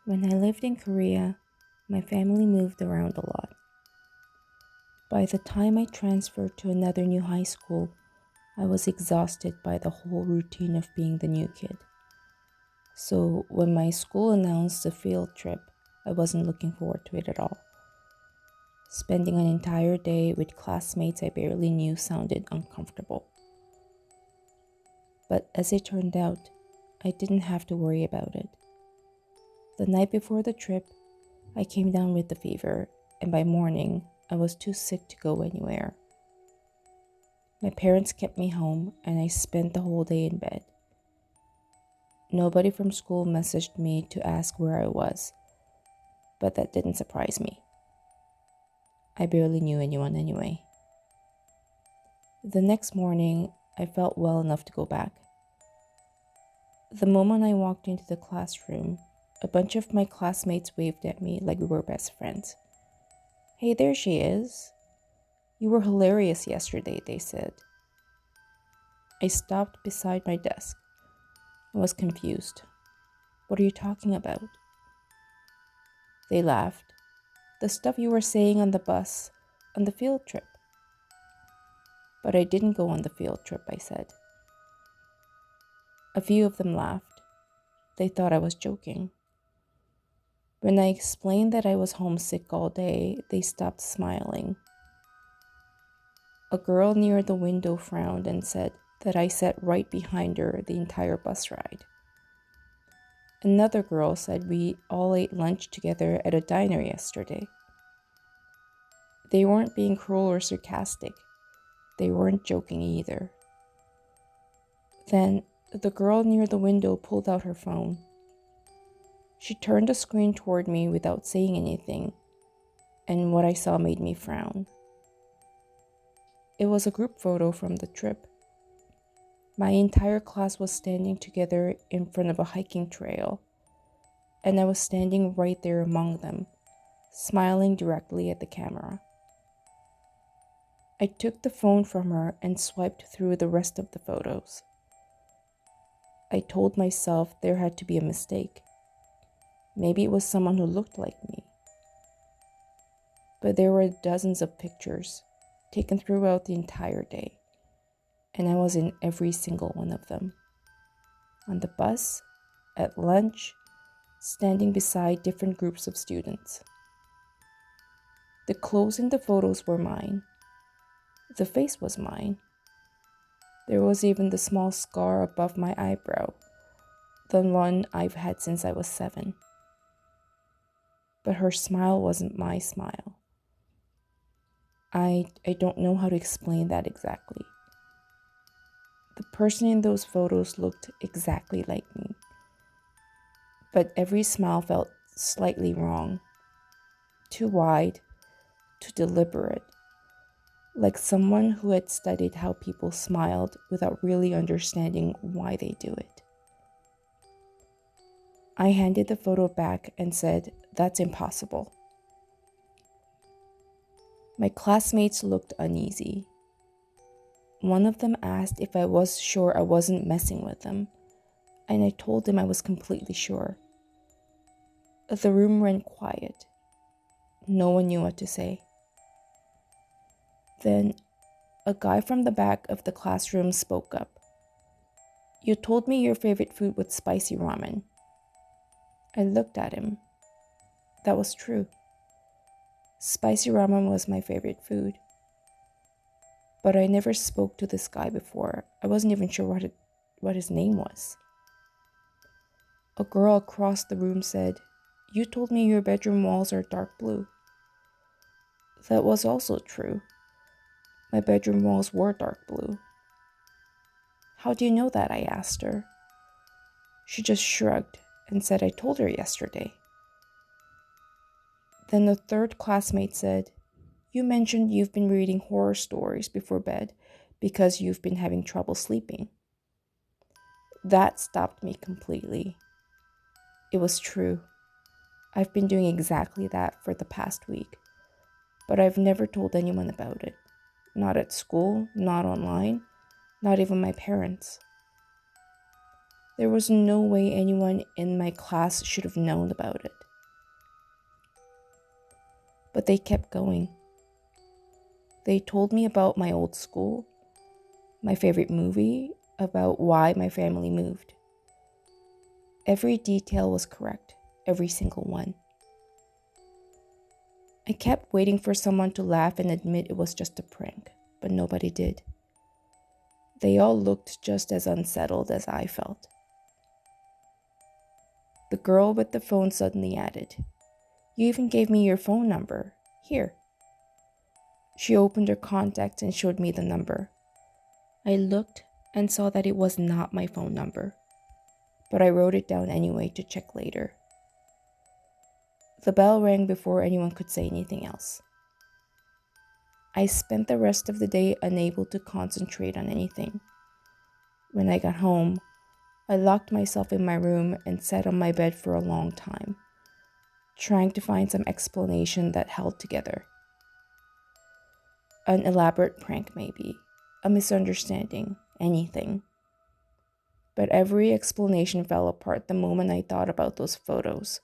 When I lived in Korea, my family moved around a lot. By the time I transferred to another new high school, I was exhausted by the whole routine of being the new kid. So when my school announced a field trip, I wasn't looking forward to it at all. Spending an entire day with classmates I barely knew sounded uncomfortable. But as it turned out, I didn't have to worry about it. The night before the trip, I came down with a fever, and by morning, I was too sick to go anywhere. My parents kept me home, and I spent the whole day in bed. Nobody from school messaged me to ask where I was, but that didn't surprise me. I barely knew anyone anyway. The next morning, I felt well enough to go back. The moment I walked into the classroom, a bunch of my classmates waved at me like we were best friends. "Hey, there she is. You were hilarious yesterday," they said. I stopped beside my desk. I was confused. "What are you talking about?" They laughed. "The stuff you were saying on the bus, on the field trip." "But I didn't go on the field trip," I said. A few of them laughed. They thought I was joking. When I explained that I was homesick all day, they stopped smiling. A girl near the window frowned and said that I sat right behind her the entire bus ride. Another girl said we all ate lunch together at a diner yesterday. They weren't being cruel or sarcastic. They weren't joking either. Then the girl near the window pulled out her phone. She turned the screen toward me without saying anything, and what I saw made me frown. It was a group photo from the trip. My entire class was standing together in front of a hiking trail, and I was standing right there among them, smiling directly at the camera. I took the phone from her and swiped through the rest of the photos. I told myself there had to be a mistake. Maybe it was someone who looked like me. But there were dozens of pictures taken throughout the entire day, and I was in every single one of them. On the bus, at lunch, standing beside different groups of students. The clothes in the photos were mine. The face was mine. There was even the small scar above my eyebrow, the one I've had since I was 7. But her smile wasn't my smile. I don't know how to explain that exactly. The person in those photos looked exactly like me, but every smile felt slightly wrong, too wide, too deliberate, like someone who had studied how people smiled without really understanding why they do it. I handed the photo back and said, "That's impossible." My classmates looked uneasy. One of them asked if I was sure I wasn't messing with them, and I told them I was completely sure. The room went quiet. No one knew what to say. Then, a guy from the back of the classroom spoke up. "You told me your favorite food was spicy ramen." I looked at him. That was true. Spicy ramen was my favorite food. But I never spoke to this guy before. I wasn't even sure what his name was. A girl across the room said, "You told me your bedroom walls are dark blue." That was also true. My bedroom walls were dark blue. "How do you know that?" I asked her. She just shrugged and said I told her yesterday. Then the third classmate said, "You mentioned you've been reading horror stories before bed because you've been having trouble sleeping." That stopped me completely. It was true. I've been doing exactly that for the past week, but I've never told anyone about it. Not at school, not online, not even my parents. There was no way anyone in my class should have known about it. But they kept going. They told me about my old school, my favorite movie, about why my family moved. Every detail was correct, every single one. I kept waiting for someone to laugh and admit it was just a prank, but nobody did. They all looked just as unsettled as I felt. The girl with the phone suddenly added, "You even gave me your phone number. Here." She opened her contacts and showed me the number. I looked and saw that it was not my phone number, but I wrote it down anyway to check later. The bell rang before anyone could say anything else. I spent the rest of the day unable to concentrate on anything. When I got home, I locked myself in my room and sat on my bed for a long time, trying to find some explanation that held together. An elaborate prank, maybe, a misunderstanding, anything. But every explanation fell apart the moment I thought about those photos,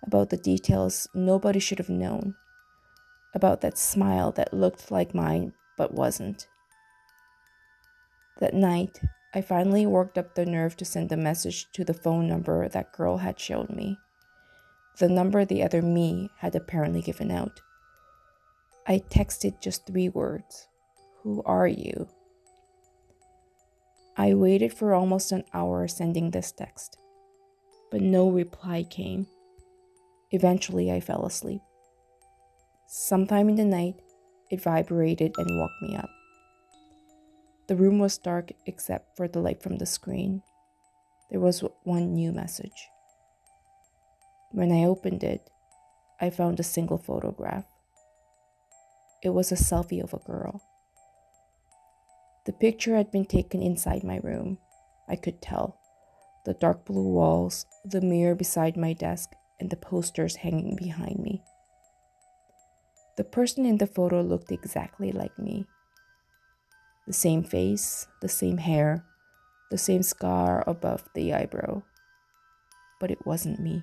about the details nobody should have known, about that smile that looked like mine but wasn't. That night, I finally worked up the nerve to send a message to the phone number that girl had shown me, the number the other me had apparently given out. I texted just 3 words. "Who are you?" I waited for almost an hour sending this text, but no reply came. Eventually, I fell asleep. Sometime in the night, it vibrated and woke me up. The room was dark except for the light from the screen. There was one new message. When I opened it, I found a single photograph. It was a selfie of a girl. The picture had been taken inside my room. I could tell. The dark blue walls, the mirror beside my desk, and the posters hanging behind me. The person in the photo looked exactly like me. The same face, the same hair, the same scar above the eyebrow. But it wasn't me.